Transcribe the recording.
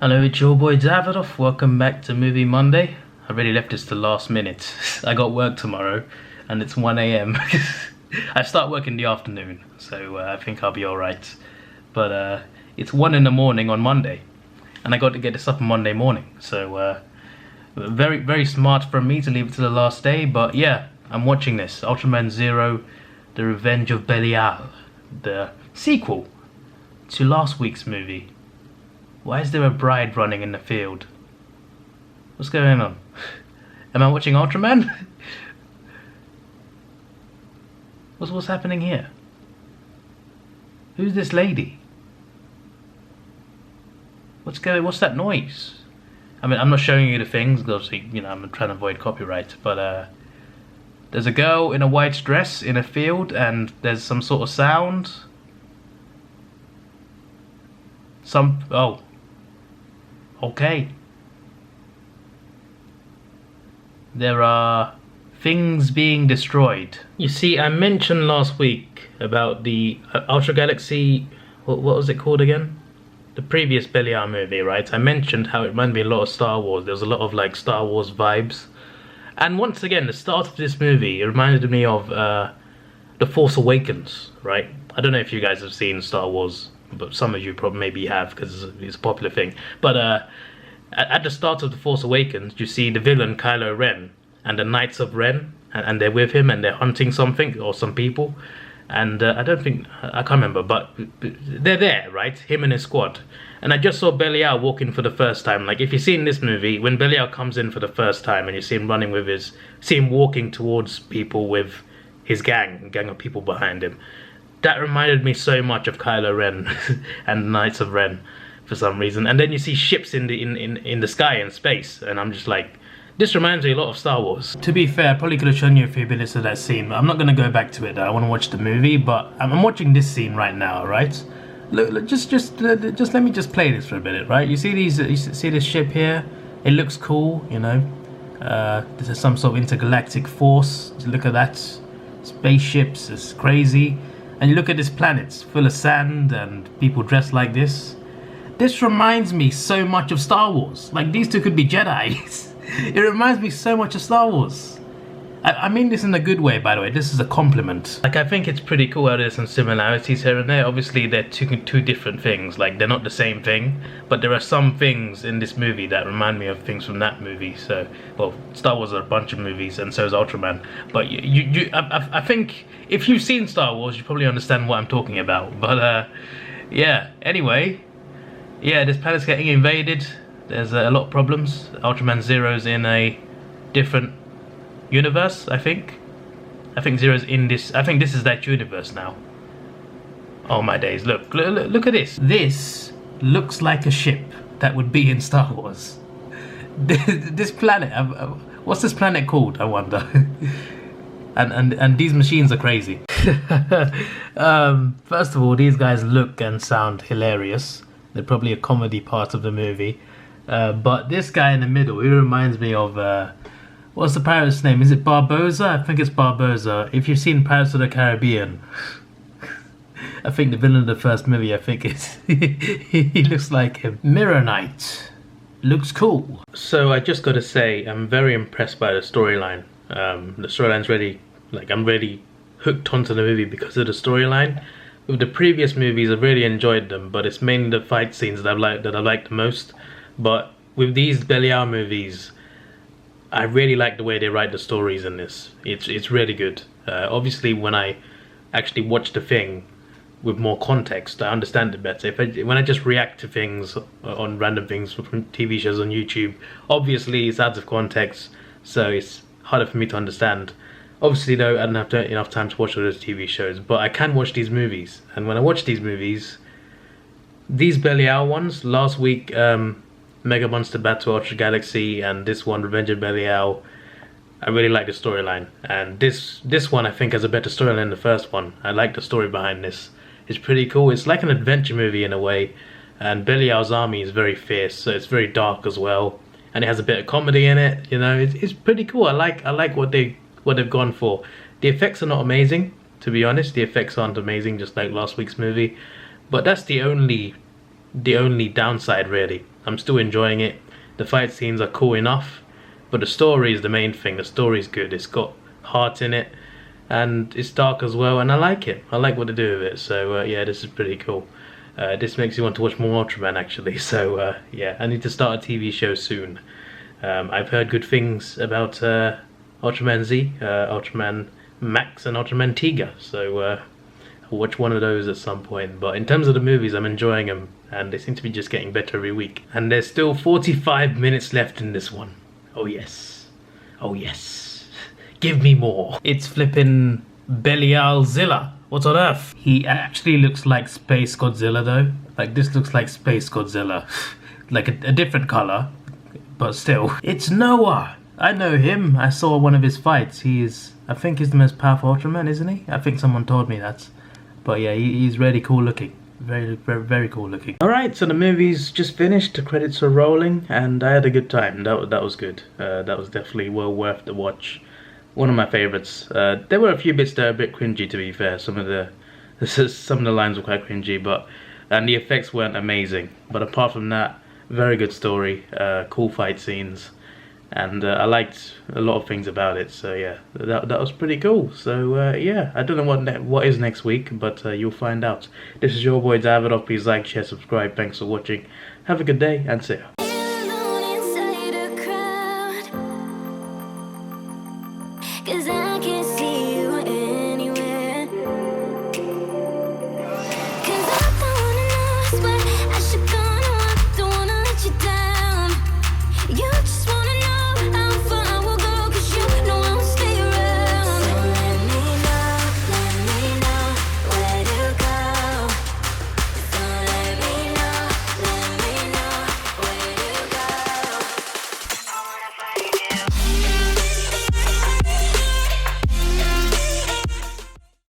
Hello, it's your boy Davidoff. Welcome back to Movie Monday. I really left this to last minute. I got work tomorrow and it's 1 a.m. I start work in the afternoon, so I think I'll be alright. But it's 1 in the morning on Monday and I got to get this up on Monday morning. So very, very smart from me to leave it to the last day. But yeah, I'm watching this. Ultraman Zero, The Revenge of Belial. The sequel to last week's movie. Why is there a bride running in the field? What's going on? Am I watching Ultraman? What's happening here? Who's this lady? What's that noise? I mean, I'm not showing you the things, obviously, you know, I'm trying to avoid copyright, but there's a girl in a white dress in a field and there's some sort of sound. Oh. Okay. There are things being destroyed. You see, I mentioned last week about the Ultra Galaxy, what was it called again? The previous Belial movie, right? I mentioned how it reminded me a lot of Star Wars. There was a lot of like Star Wars vibes. And once again, the start of this movie, it reminded me of The Force Awakens, right? I don't know if you guys have seen Star Wars, but some of you probably maybe have because it's a popular thing. But at the start of The Force Awakens, you see the villain Kylo Ren and the Knights of Ren, and they're with him and they're hunting something or some people. And I can't remember, but they're there, right? Him and his squad. And I just saw Belial walking for the first time. Like, if you see in this movie, when Belial comes in for the first time and you see him running with see him walking towards people with his gang of people behind him. That reminded me so much of Kylo Ren and Knights of Ren for some reason. And then you see ships in the sky in space, and I'm just like, this reminds me a lot of Star Wars. To be fair, I probably could have shown you a few minutes of that scene, but I'm not going to go back to it though. I want to watch the movie, but I'm watching this scene right now, right? Look, just let me just play this for a minute, right? You see this ship here? It looks cool, you know. There's some sort of intergalactic force. Look at that. Spaceships, it's crazy. And you look at this planet, it's full of sand and people dressed like this. This reminds me so much of Star Wars. Like, these two could be Jedis. It reminds me so much of Star Wars. I mean this in a good way, by the way. This is a compliment. Like, I think it's pretty cool how there's some similarities here and there. Obviously, they're two different things. Like, they're not the same thing. But there are some things in this movie that remind me of things from that movie. So, well, Star Wars are a bunch of movies, and so is Ultraman. But I think if you've seen Star Wars, you probably understand what I'm talking about. But, yeah, anyway. Yeah, this planet's getting invaded. There's a lot of problems. Ultraman Zero's in a different universe, I think. I think Zero's in this. I think this is that universe now. Oh my days! Look at this. This looks like a ship that would be in Star Wars. This planet. What's this planet called? I wonder. and these machines are crazy. First of all, these guys look and sound hilarious. They're probably a comedy part of the movie. But this guy in the middle, he reminds me of, what's the pirate's name? Is it Barbosa? I think it's Barbosa. If you've seen Pirates of the Caribbean, I think the villain of the first movie, I think it's, he looks like him. Mirror Knight. Looks cool. So I just gotta say, I'm very impressed by the storyline. The storyline's really, like, I'm really hooked onto the movie because of the storyline. With the previous movies, I've really enjoyed them, but it's mainly the fight scenes that I liked the most. But with these Belial movies, I really like the way they write the stories in this. It's really good. Obviously, when I actually watch the thing with more context, I understand it better. When I just react to things on random things from TV shows on YouTube, obviously it's out of context, so it's harder for me to understand. Obviously, though, I don't have enough time to watch all those TV shows, but I can watch these movies. And when I watch these movies, these Belial ones, last week, Mega Monster Battle Ultra Galaxy, and this one, Revenge of Belial, I really like the storyline. And this one, I think, has a better storyline than the first one. I like the story behind this. It's pretty cool. It's like an adventure movie in a way. And Belial's army is very fierce, so it's very dark as well. And it has a bit of comedy in it. You know, it's pretty cool. I like what they've gone for. The effects are not amazing, to be honest. The effects aren't amazing, just like last week's movie. But that's the only downside, really. I'm still enjoying it. The fight scenes are cool enough, but the story is the main thing. The story is good. It's got heart in it, and it's dark as well, and I like it. I like what they do with it. So yeah, this is pretty cool. This makes me want to watch more Ultraman actually. So yeah, I need to start a TV show soon. I've heard good things about Ultraman Z, Ultraman Max, and Ultraman Tiga. So I'll watch one of those at some point. But in terms of the movies, I'm enjoying them, and they seem to be just getting better every week. And there's still 45 minutes left in this one. Oh yes. Oh yes. Give me more. It's flipping Belial Zilla. What's on earth? He actually looks like Space Godzilla though. Like this looks like Space Godzilla. Like a different color, but still. It's Noah. I know him. I saw one of his fights. I think he's the most powerful Ultraman, isn't he? I think someone told me that. But yeah, he's really cool looking. Very, very, very cool looking. Alright, so the movie's just finished. The credits are rolling, and I had a good time. That was good. That was definitely well worth the watch. One of my favorites. There were a few bits that are a bit cringy, to be fair. Some of the lines were quite cringy, and the effects weren't amazing. But apart from that, very good story, cool fight scenes, and I liked a lot of things about it. So yeah, that was pretty cool. So yeah, I don't know what is next week, but you'll find out. This is your boy Davidoff. Please like, share, subscribe. Thanks for watching. Have a good day, and see ya.